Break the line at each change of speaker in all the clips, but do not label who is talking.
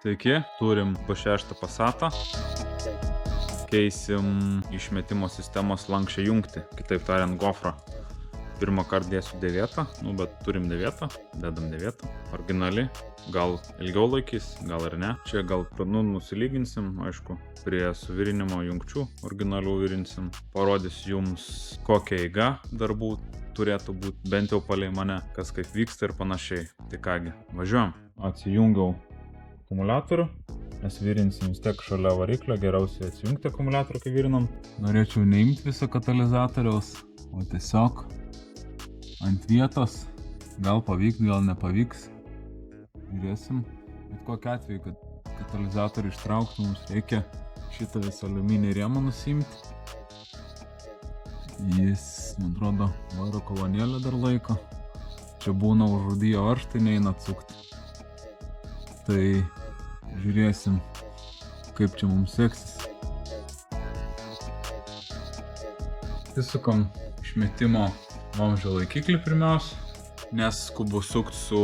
Sveiki, turim po 6 Passatą. Keisim išmetimo sistemos lanksčią jungtį, kitaip tariant gofrą. Pirmą kartą dėsiu 9, bet turim 9, dedam 9. Originali, gal ilgiau laikys, gal ir ne. Čia gal nusilyginsim, aišku, prie suvirinimo jungčių originalių virinsim. Parodysiu jums, kokia eiga darbų turėtų būti, bent jau palei mane, kas kaip vyksta ir panašiai. Tai kągi, važiuojam. Atsijungiau akumuliatorių, mes virinsim vis tiek šalia variklio, geriausiai atsijungti akumuliatorių, kai virinam. Norėčiau neimti viso katalizatoriaus, o tiesiog ant vietos. Gal pavyks, gal nepavyks. Žiūrėsim. Bet kokiu atveju, kad katalizatorių ištrauktų, mums reikia šitą visą aliuminį rėmą nusimti. Jis, man atrodo, vairo kolonėlę dar laiko. Čia būna užrūdyję varžtai, neina atsukti. Tai žiūrėsim, kaip čia mums seksis. Įsukam išmetimo vamzdžio laikiklį pirmiausia, nes skubu sukti su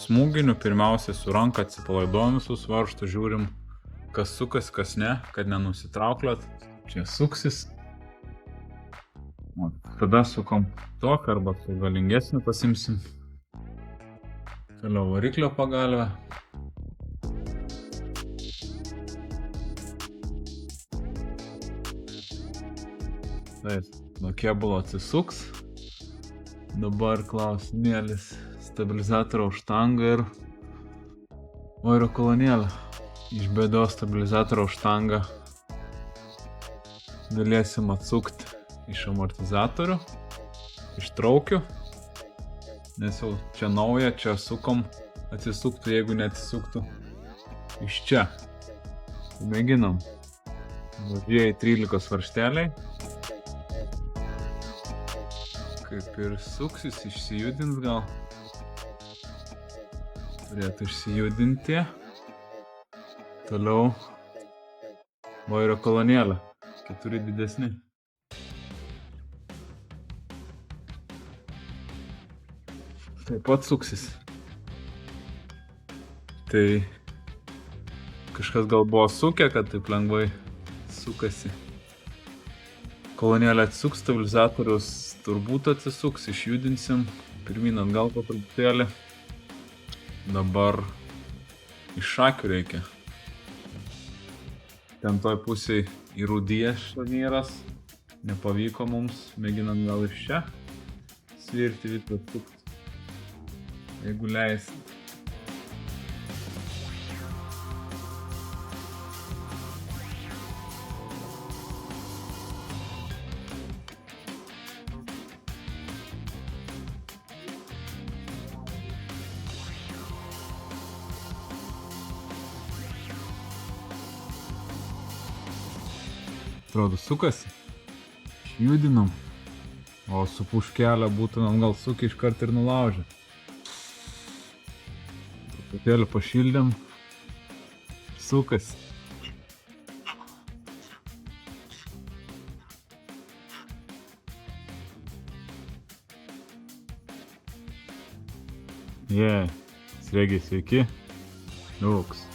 smūginiu, pirmiausia su ranka atsipalaiduojam visus varžtus, žiūrim, kas sukas, kas ne, kad nenusitrauklėt. Čia suksis. Tada sukam tokią arba galingesnį pasimsim. Toliau variklio pagalvę. Taip, nuo kėbulo atsisuks. Dabar klausimėlis stabilizatoriaus štanga ir vairo kolonėlė. Iš bėdos stabilizatoriaus štangą galėsim atsukti iš amortizatorių, ištraukiu, nes jau čia nauja, čia sukom, atsisuktų, jeigu neatsisuktų iš čia. Mėginam. Mažieji 13 varžteliai. Kaip ir suksis, išsijudins gal. Turėtų išsijudinti. Toliau vairo kolonėlė. 4 didesni. Taip pat suksis. Tai kažkas gal buvo sukę, kad taip lengvai sukasi. Kolonėlė atsisuks, stabilizatorius turbūt atsisuks, išjudinsim, pirmyn atgal po truputėlį. Dabar iš šakių reikia. Ten toj pusėj įrūdijęs šarnyras, nepavyko mums, mėginam gal iš čia svirti viską atsukti. Jeigu leis. Atrodo, sukasi. Išjudinam. O su puškelė būtumėm gal sukę iškart ir nulaužę. Truputėlį pašildėm. Sukasi. Sriegiai sveiki. Liuks.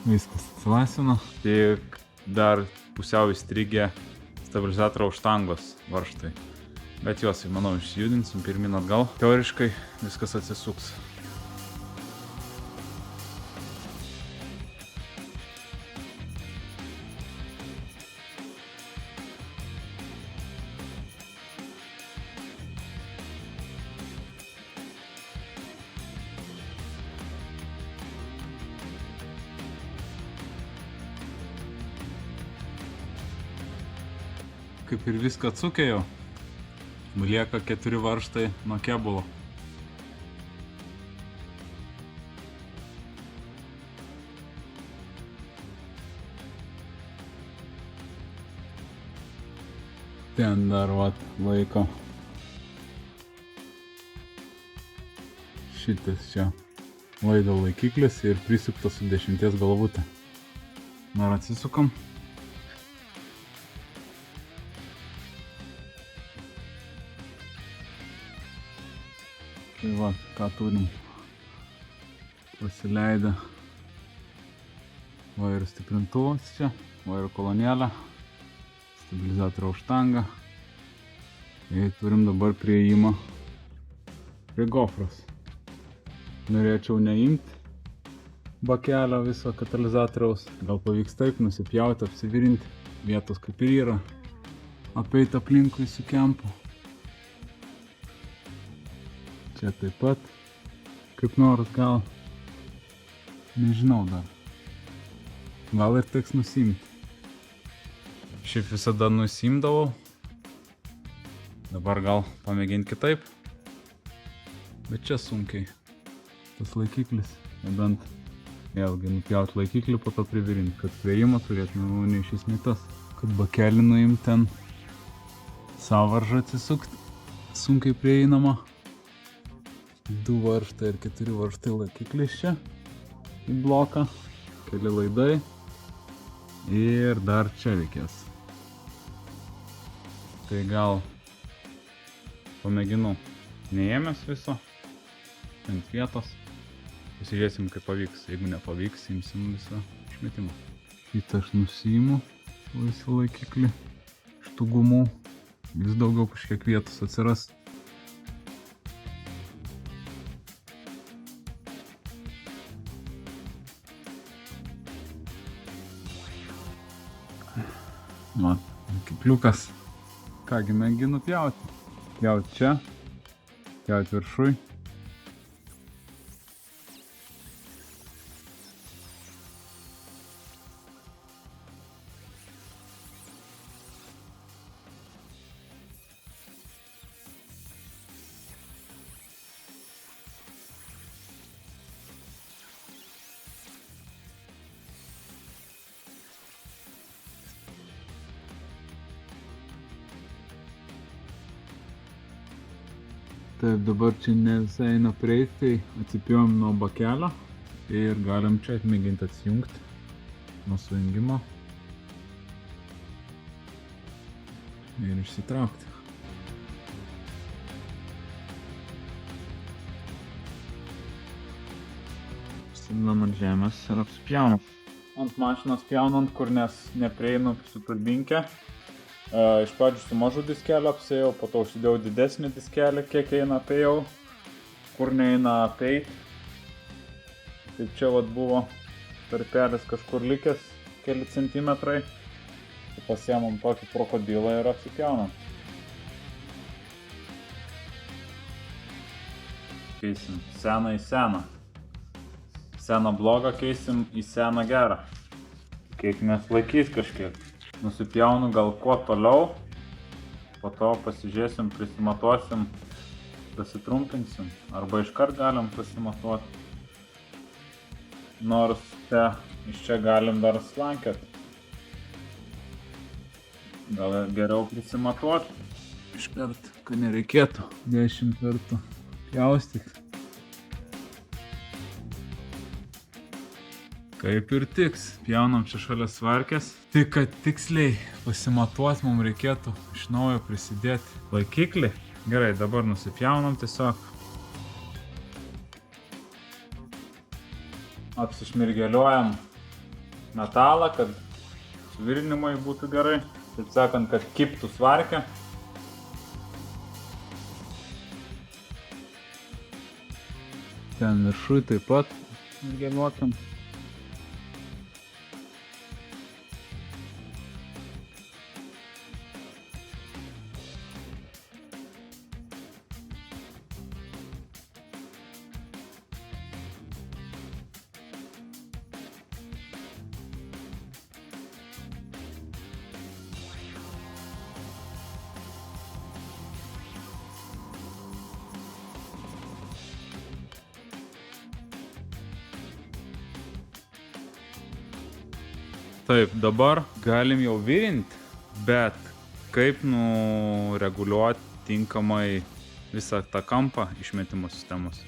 Viskas atsilaisvino. Tik dar pusiau įstrigę stabilizatoriaus štangos varžtai. Bet juos, manau, išjudinsim pirmin atgal. Teoriškai viskas atsisuks. Kaip ir viską atsukė jau. Lieka 4 varžtai nuo kėbulo. Ten dar laiko. Šitas čia laido laikiklis ir prisuktas su 10 galvutė. Dar atsisukam.
Tai va, ką turim. Pasileidę vairo stiprintuvas čia, vairo kolonėlę, stabilizatoriaus štangą. Ir turim dabar prieimą prie gofros. Norėčiau neimti bakelio viso katalizatoriaus. Gal pavyks taip nusipjauti, apsivirinti. Vietos kaip ir yra. Apeit aplinkui su kempu. Čia taip pat. Kaip nors gal. Nežinau dar. Gal ir teks nusimti. Šiaip visada nusimdavau. Dabar gal pamėginti kitaip. Bet čia sunkiai. Tas laikiklis. Nebent vėlgi nupjauti laikiklį, po to privirinti. Kad prieimą turėtume ne iš esmės. Kad bakelį nuimti ten sąvaržą atsisukti. Sunkiai prieinama. 2 varžtai ir 4 varžtai laikiklis čia. Į bloką. Keli laidai. Ir dar čia reikės. Tai gal pamėginu neėmęs viso. Ant vietos. Pasižiūrėsim, kaip pavyks. Jeigu nepavyks, imsim visą išmetimą. Šitą aš nusiimu visą laikiklį. Šitų gumų vis daugiau kažkiek vietos atsiras. Va, laikikliukas. Kągi mėginu pjauti. Pjauti čia. Pjauti viršui. Taip, dabar čia ne visai eina prieiti, tai atsipjojom nuo bakelio ir galim čia atmėginti atsijungti nuo sujungimo ir išsitraukti. Užsidedam ant žemės ir apspjaunam. Ant mašinos pjaunant, kur neprieinu su turbinke. Iš pradžių su mažu diskelį apsėjau, po to užsidėjau didesnį diskelį, kiek eina apėjau, kur neina apeit. Taip čia vat buvo tarpelis kažkur likęs keli centimetrai. Tai pasiemam tokį krokodilą ir apsipjaunam. Keisim seną į seną. Seną blogą keisim į seną gerą. Kiekimės laikys kažkiek. Nusipjaunu gal kuo toliau, po to pasižiūrėsim, prisimatuosim, pasitrumpinsim, arba iškart galim pasimatuoti. Nors iš čia galim dar slankėti. Gal geriau prisimatuoti iškart, kad nereikėtų 10 kartų pjaustyti. Kaip ir tiks, pjaunam čia šalia svarkės. Tik kad tiksliai pasimatuoti mums reikėtų iš naujo prisidėti laikiklį. Gerai, dabar nusipjaunam tiesiog. Apsišmirgeliuojam metalą, kad suvirinimai būtų gerai. Taip sakant, kad kibtų svarkė. Ten viršui taip pat šmirgeliuotam. Taip, dabar galim jau virinti, bet kaip nureguliuoti tinkamai visą tą kampą išmetimo sistemos.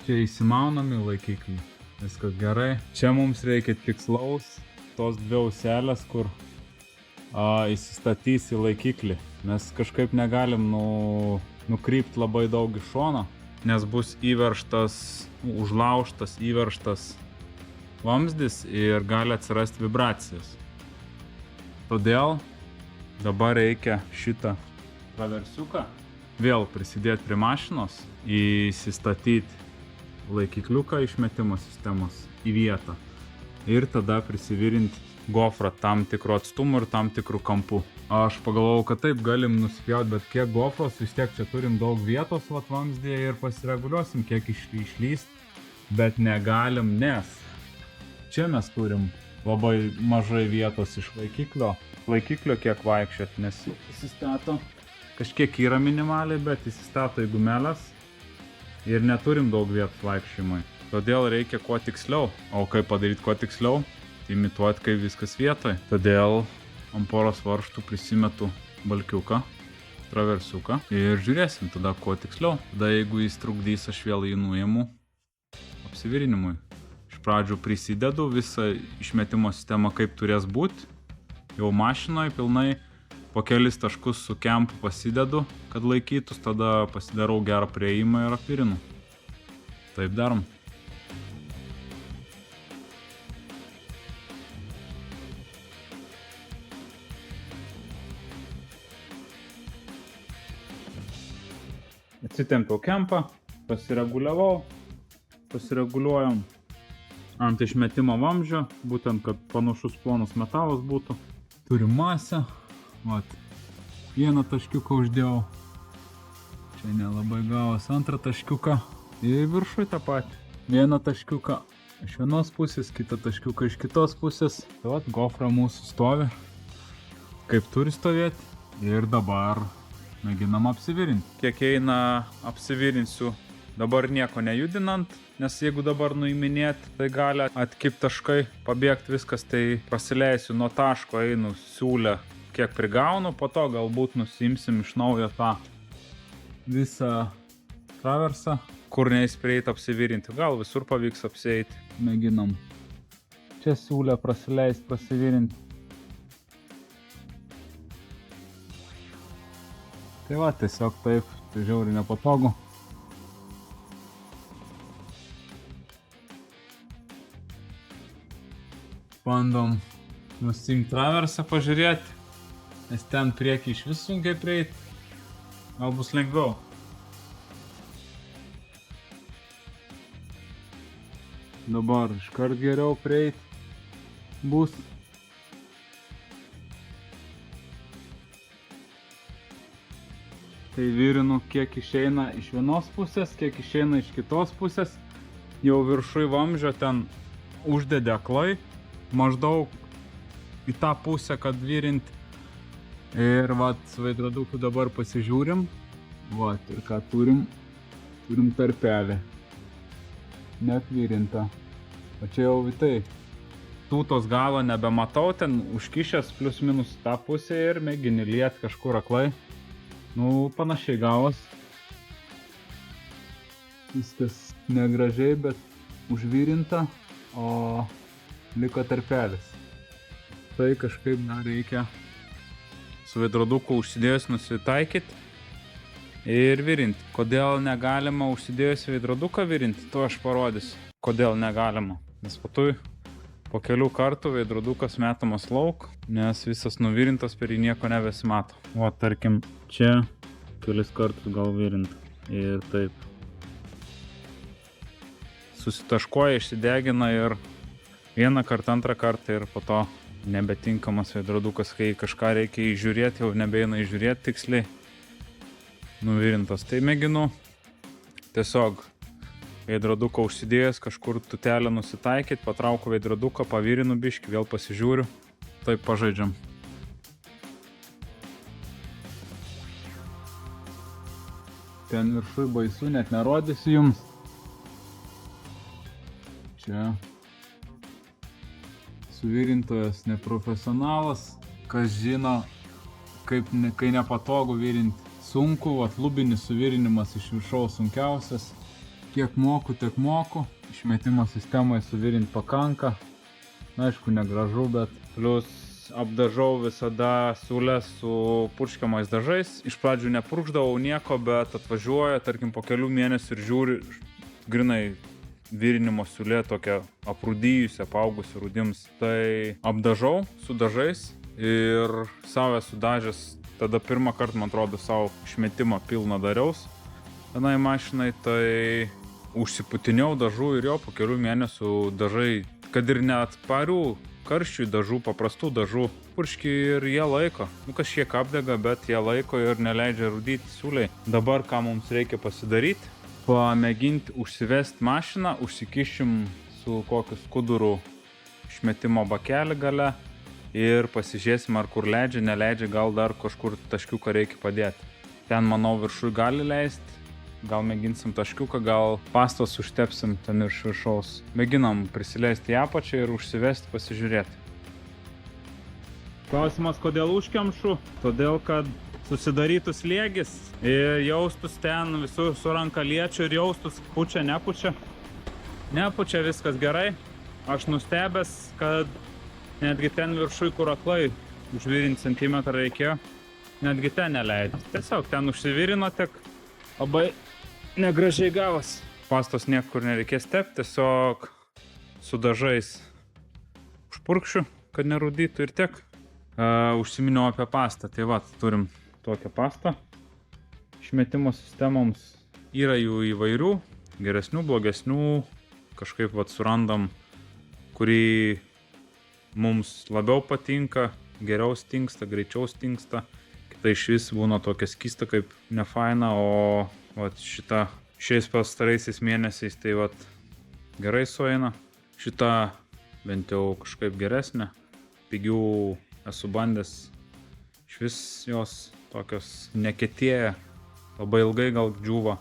Čia įsimaunami laikikliai, viskas gerai. Čia mums reikia tikslaus tos 2 auselės, kur įsistatys į laikiklį. Mes kažkaip negalim nukrypti labai daug iš šono.
nes bus užlaužtas vamzdis ir gali atsirasti vibracijos. Todėl dabar reikia šitą traversiuką vėl prisidėti prie mašinos, įsistatyti laikikliuką išmetimo sistemos į vietą ir tada prisivirinti gofrą tam tikru atstumu ir tam tikru kampu. Aš pagalvojau, kad taip galim nusipjauti, bet kiek gofros, vis tiek čia turim daug vietos vamzdėje ir pasireguliuosim, kiek išlyst, bet negalim, nes čia mes turim labai mažai vietos iš laikiklio kiek vaikščioti, nes įsistato, kažkiek yra minimaliai, bet įsistato į gumeles ir neturim daug vietos vaikščiojimui. Todėl reikia kuo tiksliau. O kaip padaryti kuo tiksliau? Imituoti, kaip viskas vietoj. Todėl ant poros varžtų prisimetu balkiuką, traversiuką ir žiūrėsim tada kuo tiksliau. Tada jeigu jis trukdys, aš vėl jį nuimu apsivirinimui. Iš pradžių prisidedu visą išmetimo sistemą kaip turės būti. Jau mašinoje pilnai po kelis taškus su kempu pasidedu, kad laikytus, tada pasidarau gerą prieimą ir apvirinu. Taip darom. Atsitempiau kempą, pasireguliuojam ant išmetimo vamzdžio, būtent, kad panašus plonas metalas būtų. Turim masę, vat, vieną taškiuką uždėjau, čia nelabai gavos antrą taškiuką ir viršui tą patį. Vieną taškiuką iš vienos pusės, kitą taškiuką iš kitos pusės. Tai vat, gofra mūsų stovi, kaip turi stovėti ir dabar mėginam apsivirinti. Kiek eina apsivirinsiu, dabar nieko nejudinant, nes jeigu dabar nuiminėti, tai gali atkipti taškai, pabėgti viskas, tai pasileisiu nuo taško, einu siūlę, kiek prigaunu, po to galbūt nusimsim iš naujo tą visą traversą, kur neis prieiti apsivirinti, gal visur pavyks apsieiti. Mėginam čia siūlę prasileisti, prasivirinti. Tai va, tiesiog taip, tai žiauriai nepatogu. Bandom nusimti traversą pažiūrėti, nes ten priekį iš vis sunkiai prieiti. Gal bus lengviau. Dabar iškart geriau prieiti bus. Tai virinu, kiek išeina iš vienos pusės, kiek išeina iš kitos pusės. Jau viršui vamzdžio ten uždedė aklai, maždaug į tą pusę, kad virinti. Ir vat, su veidroduku dabar pasižiūrim. Vat, ir ką turim? Turim tarpelį. Net virinta. O čia jau vitai. Tūtos galo nebematau, ten užkišęs plius minus tą pusę ir mėgini liet kažkur aklai. Nu, panašiai gavos. Viskas negražiai, bet užvirinta, o liko tarpelis. Tai kažkaip dar reikia su veidroduku užsidėjus nusitaikyti ir virinti. Kodėl negalima užsidėjus veidroduką virinti, to aš parodysiu. Kodėl negalima. Nes po kelių kartų veidrodukas metamas lauk, nes visas nuvirintas per jį nieko nebesimato. O tarkim, čia kelis kartus gal virinta. Ir taip. Susitaškoja, išsidegina ir vieną kartą, antrą kartą ir po to nebetinkamas veidrodukas, kai kažką reikia įžiūrėti, jau nebeina įžiūrėti tiksliai nuvirintas. Tai mėginu tiesiog veidroduką užsidėjęs, kažkur tutelę nusitaikyti, patrauku veidroduką, pavirinu biškį, vėl pasižiūriu, taip pažaidžiam. Ten viršui baisu, net nerodysiu jums. Čia suvirintojas neprofesionalas, kas žino, kaip kai nepatogu virinti sunku, lubinis suvirinimas iš viršaus sunkiausias. Kiek moku, tiek moku. Išmetimo sistemoje suvirinti pakanka. Na, aišku, negražu, bet plius apdažau visada siūlę su purškiamais dažais. Iš pradžių nepurkšdavau nieko, bet atvažiuoja, tarkim, po kelių mėnesių ir žiūri, grinai virinimo siūlė tokia aprūdijusi, apaugusi rūdims. Tai apdažau su dažais ir savo esu dažęs. Tada pirmą kartą, man atrodo, savo išmetimą pilną dariaus vienai mašinai, tai užsiputiniau dažų ir jo po kelių mėnesių dažai, kad ir net parių karščių dažų, paprastų dažų, purški ir jie laiko. Kažkiek apdega, bet jie laiko ir neleidžia rūdyti siūliai. Dabar ką mums reikia pasidaryti? Pamėginti užsivesti mašiną, užsikišim su kokiu skuduru išmetimo bakelį gale ir pasižiūrėsim, ar kur leidžia, neleidžia, gal dar kažkur taškiuką reikia padėti. Ten, manau, viršui gali leisti. Gal mėginsim taškiuką, gal pastos užtepsim ten iš viršaus. Mėginam prisileisti į apačią ir užsivesti, pasižiūrėti. Klausimas, kodėl užkemšu? Todėl, kad susidarytų slėgis ir jaustus ten visur su ranka liečiu ir jaustus pučia, nepučia. Nepučia, viskas gerai. Aš nustebęs, kad netgi ten viršui, kur aklai užvirinti centimetrą reikėjo, netgi ten neleidžia. Tiesiog ten užsivirino, tik labai negražiai gavas. Pastos niekur nereikės tepti, tiesiog su dažais užpurkšiu, kad nerūdytų ir tiek. Užsiminiau apie pastą, tai va, turim tokią pastą. Išmetimo sistemoms yra jų įvairių, geresnių, blogesnių, kažkaip va surandam, kurį mums labiau patinka, geriau stingsta, greičiau stingsta. Tai iš vis būna tokia skysta kaip nefaina, o vat šita šiais pastaraisiais mėnesiais tai vat gerai sueina. Šita bent jau kažkaip geresnė, pigių esu bandęs, iš vis jos tokios nekietėja, labai ilgai gal džiūva,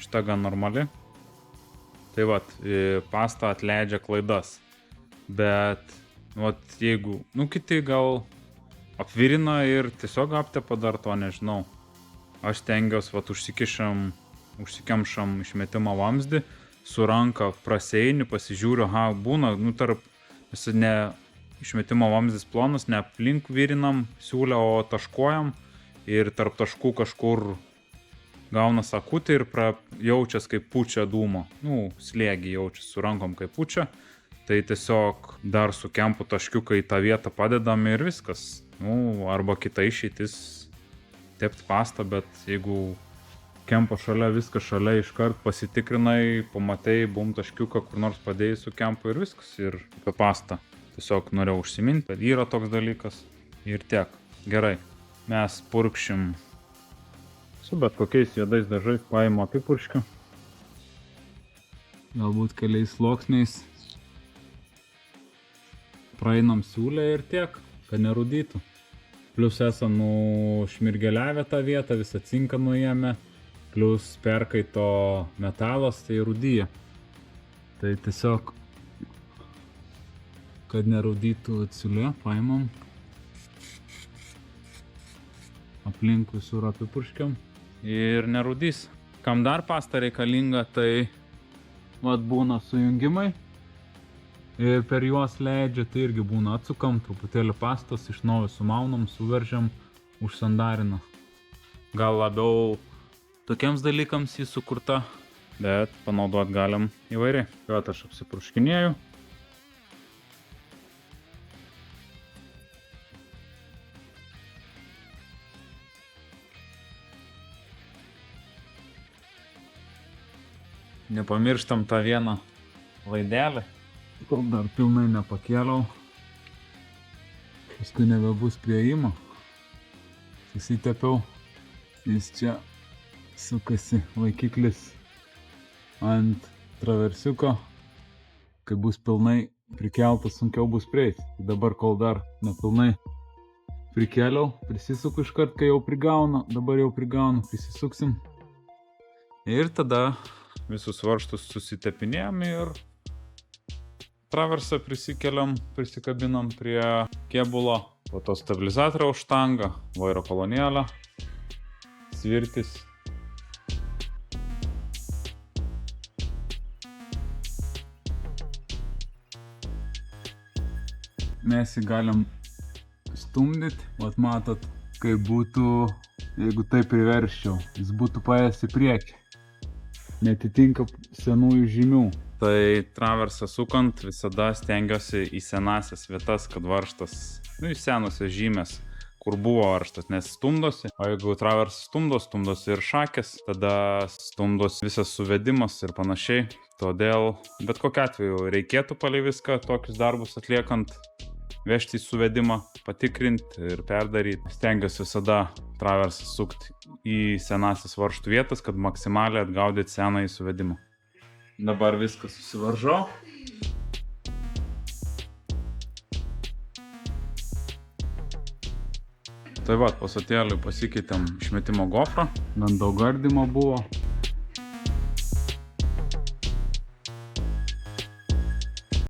šita gan normali. Tai vat, pasta atleidžia klaidas, bet vat jeigu, kiti gal apvirina ir tiesiog aptepa dar to, nežinau. Aš stengiuosi, vat, užsikemšam išmetimo vamzdį, su ranka praseini, pasižiūriu, būna, tarp, ne išmetimo vamzdis plonas, ne aplink virinam siūlę, o taškuojam ir tarp taškų kažkur gauna sakutį ir jaučias kaip pučia dūmo. Slėgį jaučias su rankom kaip pučia. Tai tiesiog dar su kempu taškiuką į tą vietą padedam ir viskas. Arba kita išeitis tepti pastą, bet jeigu kempo šalia, viskas šalia iškart pasitikrinai, pamatai, bum taškiuką kur nors padėjai su kempu ir viskas. Ir apie pastą tiesiog norėjau užsiminti, kad yra toks dalykas ir tiek. Gerai, mes purkšim su bet kokiais juodais dažais, paimu apipurškiu.
Galbūt keliais sluoksniais praeinam siūlę ir tiek, kad nerūdytų. Plius esam nušmirgeliavę tą vietą, visą cinką nuėmę, plius perkaito metalas, tai rūdyja. Tai tiesiog, kad nerūdytų siūlė, paimam, aplink visur apipurškiam ir nerūdys. Kam dar pasta reikalinga, tai vat būna sujungimai. Ir per juos leidžia, tai irgi būna atsukam, truputėlį pastos, iš naujo sumaunam, suveržiam, užsandarina. Gal labiau tokiems dalykams jį sukurta, bet panaudot galim įvairiai. Tai aš apsipurškinėju. Nepamirštam tą vieną laidelį, kur dar pilnai nepakėliau. Paskui nebebus prieimo. Susitepiau. Jis čia sukasi laikiklis ant traversiuko. Kai bus pilnai prikeltas, sunkiau bus prieiti. Dabar, kol dar nepilnai prikėliau, prisisuku iškart, kai jau prigaunu. Dabar jau prigaunu, prisisuksim. Ir tada visus varžtus susitepinėjom ir traversą prisikeliam, prisikabinam prie kėbulo, po to stabilizatoriaus štangą, vairo kolonėlę, svirtis. Mes jį galim stumdyti. Vat matot, kaip būtų, jeigu taip priversčiau, jis būtų paėjęs į priekį. Netitinka senųjų žymių.
Tai traversą sukant visada stengiuosi į senasias vietas, kad varžtas, į senosios žymės, kur buvo varžtas, nes stumdosi. O jeigu traversas stumdosi ir šakės, tada stumdosi visas suvedimas ir panašiai. Todėl bet kokiu atveju reikėtų palei viską tokius darbus atliekant, vežti į suvedimą, patikrinti ir perdaryti. Stengiuosi visada traversą sukti į senasis varžtų vietas, kad maksimaliai atgaudyti senąjį suvedimą. Dabar viską susivaržau. Tai va, pasatėliui pasikeitėm išmetimo gofrą.
Gan daug gardymo buvo.